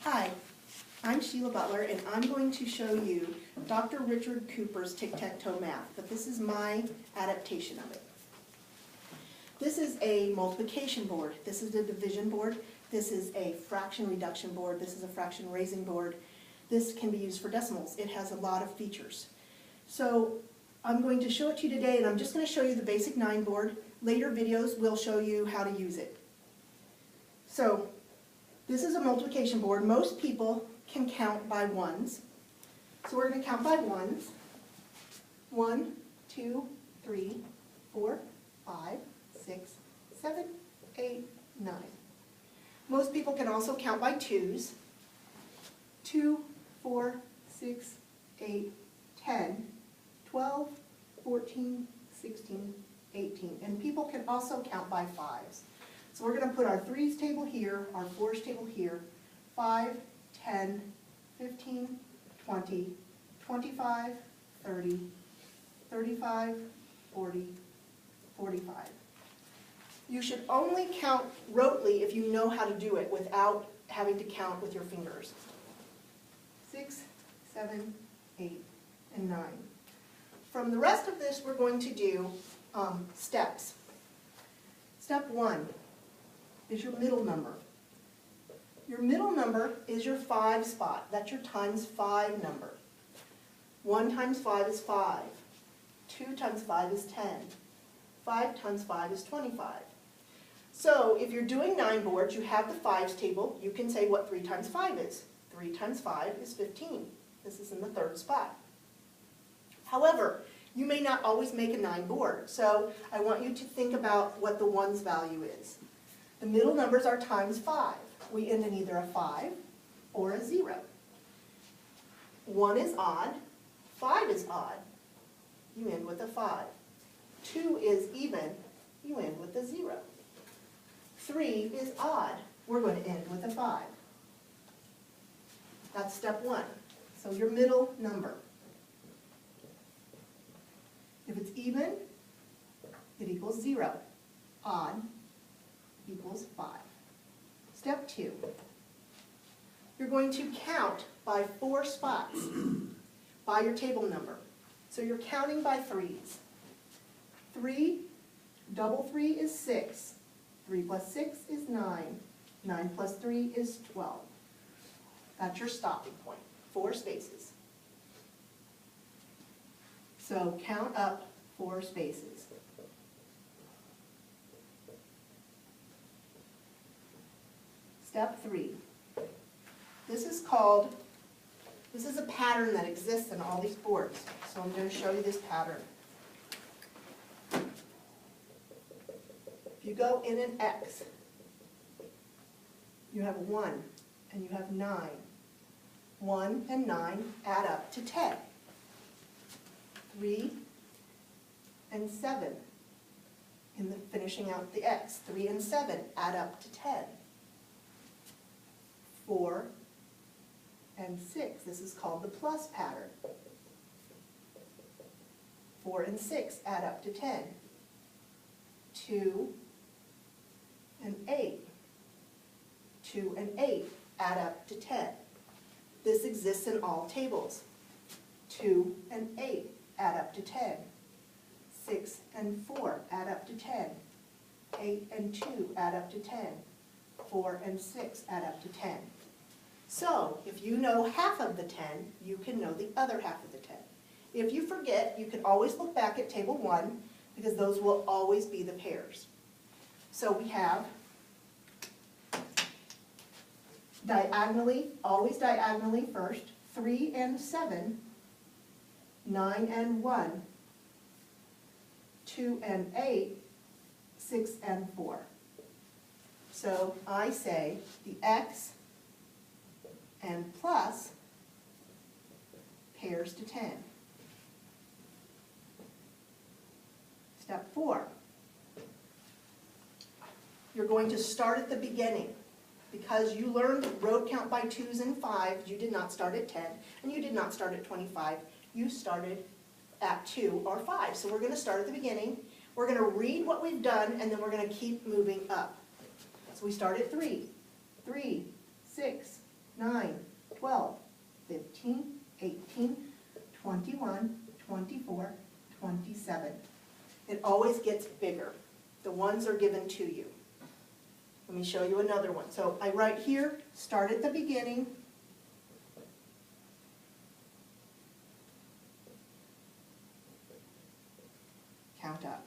Hi, I'm Sheila Butler, and I'm going to show you Dr. Richard Cooper's tic-tac-toe math, but this is my adaptation of it. This is a multiplication board, this is a division board, this is a fraction reduction board, this is a fraction raising board. This can be used for decimals. It has a lot of features. So I'm going to show it to you today, and I'm just going to show you the basic 9 board. Later videos will show you how to use it. So this is a multiplication board. Most people can count by ones. So we're going to count by ones. 1, 2, 3, 4, 5, 6, 7, 8, 9. Most people can also count by twos. 2, 4, 6, 8, 10, 12, 14, 16, 18. And people can also count by fives. So we're going to put our threes table here, our fours table here, 5, 10, 15, 20, 25, 30, 35, 40, 45. You should only count rotely if you know how to do it without having to count with your fingers. 6, 7, 8, and 9. From the rest of this, we're going to do steps. Step 1 is your middle number. Your middle number is your 5 spot. That's your times 5 number. 1 times 5 is 5. 2 times 5 is 10. 5 times 5 is 25. So if you're doing 9 boards, you have the fives table. You can say what 3 times 5 is. 3 times 5 is 15. This is in the 3rd spot. However, you may not always make a 9 board, so I want you to think about what the ones value is. The middle numbers are times 5. We end in either a 5 or a 0. 1 is odd, 5 is odd, you end with a 5. 2 is even, you end with a 0. 3 is odd, we're going to end with a 5. That's step 1. So your middle number. If it's even, it equals 0. Odd equals 5. Step 2. You're going to count by 4 spots by your table number. So you're counting by threes. 3, double 3 is 6. 3 plus 6 is 9. 9 plus 3 is 12. That's your stopping point, 4 spaces. So count up 4 spaces. Step 3. This is a pattern that exists in all these boards. So I'm going to show you this pattern. If you go in an X, you have 1 and you have 9. 1 and 9 add up to 10. 3 and 7, in the finishing out the X. 3 and 7 add up to 10. 4 and 6, this is called the plus pattern. 4 and 6 add up to 10. 2 and 8. 2 and 8 add up to 10. This exists in all tables. 2 and 8 add up to 10. 6 and 4 add up to 10. 8 and 2 add up to 10. 4 and 6 add up to 10. So, if you know half of the 10, you can know the other half of the 10. If you forget, you can always look back at table 1, because those will always be the pairs. So we have diagonally, always diagonally first, 3 and 7, 9 and 1, 2 and 8, 6 and 4. So I say the X and plus pairs to 10. Step 4. You're going to start at the beginning. Because you learned road count by 2s and 5s, you did not start at 10, and you did not start at 25. You started at 2 or 5. So we're going to start at the beginning. We're going to read what we've done, and then we're going to keep moving up. So we start at 3. 3, 6, 9, 12, 15, 18, 21, 24, 27. It always gets bigger. The ones are given to you. Let me show you another one. So I write here, start at the beginning. Count up.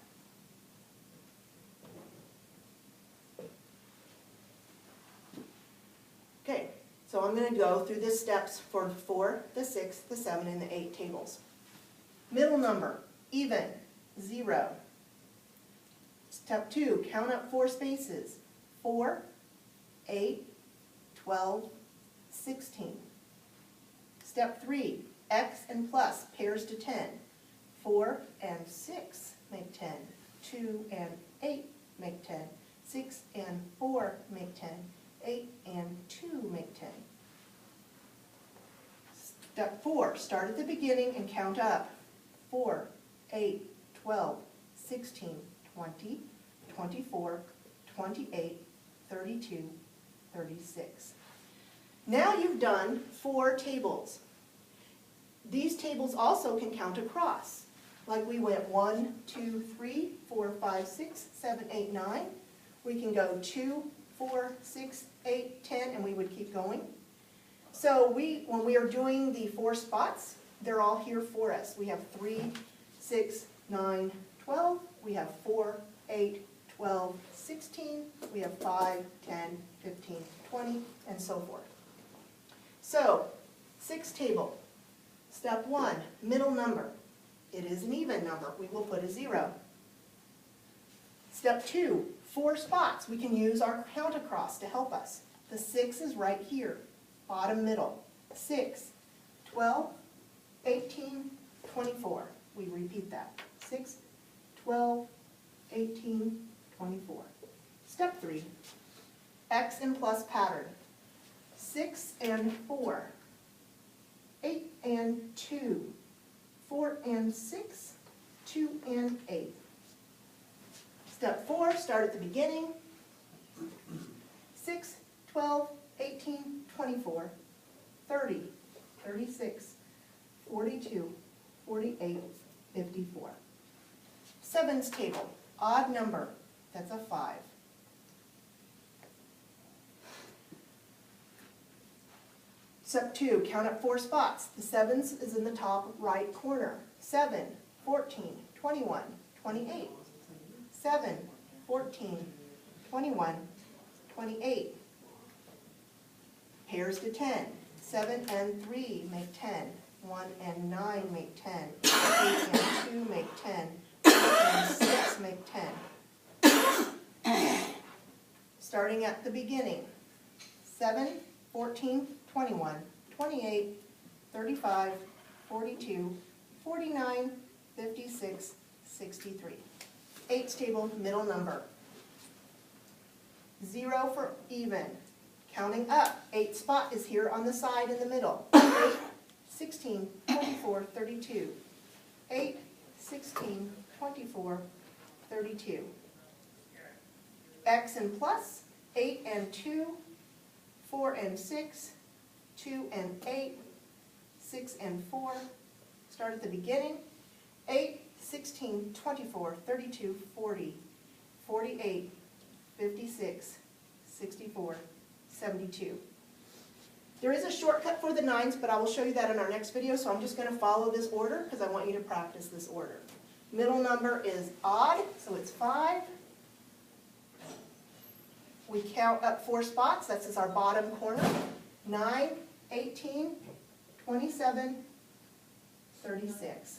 Okay, so I'm going to go through the steps for the 4, the 6, the 7, and the 8 tables. Middle number, even, 0. Step 2, count up 4 spaces. 4, 8, 12, 16. Step 3, X and plus pairs to 10. 4 and 6 make 10. 2 and 8 make 10. 6 and 4 make 10. 8 and 2 make 10. Step 4, start at the beginning and count up. 4, 8, 12, 16, 20, 24, 28, 32, 36. Now you've done 4 tables. These tables also can count across. Like we went 1, 2, 3, 4, 5, 6, 7, 8, 9. We can go 2, 4, 6, 8, 10, and we would keep going. So when we are doing the 4 spots, they're all here for us. We have 3, 6, 9, 12. We have 4, 8, 12, 16. We have 5, 10, 15, 20, and so forth. So, 6 table. Step 1, middle number. It is an even number. We will put a 0. Step 2, 4 spots. We can use our count across to help us. The 6 is right here, bottom middle. 6, 12, 18, 24. We repeat that. 6, 12, 18, 24. Step 3, X and plus pattern. 6 and 4, 8 and 2, 4 and 6, 2 and 8. Step 4, start at the beginning. 6, 12, 18, 24, 30, 36, 42, 48, 54. 7's table, odd number, that's a 5. Step 2, count up 4 spots. The 7's is in the top right corner. 7, 14, 21, 28. 7, 14, 21, 28. Pairs to 10. 7 and 3 make 10. 1 and 9 make 10. 8 and 2 make 10. 4 and 6 make 10. Starting at the beginning. 7, 14, 21, 28, 35, 42, 49, 56, 63. 8's table, middle number. 0 for even. Counting up, 8 spot is here on the side in the middle. 8, 16, 24, 32. 8, 16, 24, 32. X and plus, 8 and 2, 4 and 6, 2 and 8, 6 and 4. Start at the beginning. 8, 16, 24, 32, 40, 48, 56, 64, 72. There is a shortcut for the 9's, but I will show you that in our next video, so I'm just going to follow this order because I want you to practice this order. Middle number is odd, so it's 5. We count up 4 spots, that's our bottom corner. 9, 18, 27, 36.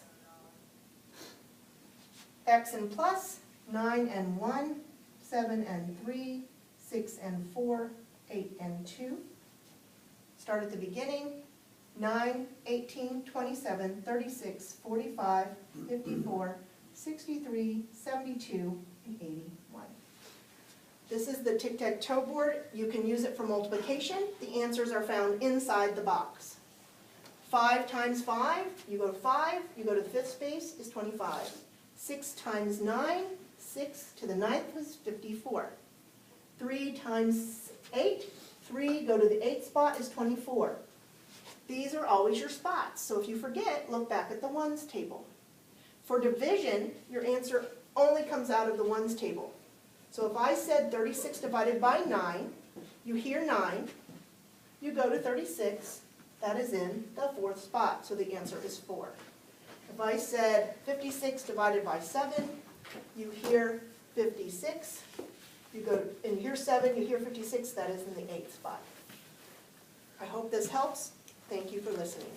X and plus, 9 and 1, 7 and 3, 6 and 4, 8 and 2. Start at the beginning. 9, 18, 27, 36, 45, 54, 63, 72, and 81. This is the tic-tac-toe board. You can use it for multiplication. The answers are found inside the box. 5 times 5, you go to 5, you go to the 5th space, is 25. 6 times 9, 6 to the 9th was 54. 3 times 8, 3, go to the 8th spot is 24. These are always your spots, so if you forget, look back at the ones table. For division, your answer only comes out of the ones table. So if I said 36 divided by 9, you hear 9, you go to 36, that is in the 4th spot, so the answer is 4. If I said 56 divided by 7, you hear 56, you go and hear 7, you hear 56, that is in the 8th spot. I hope this helps. Thank you for listening.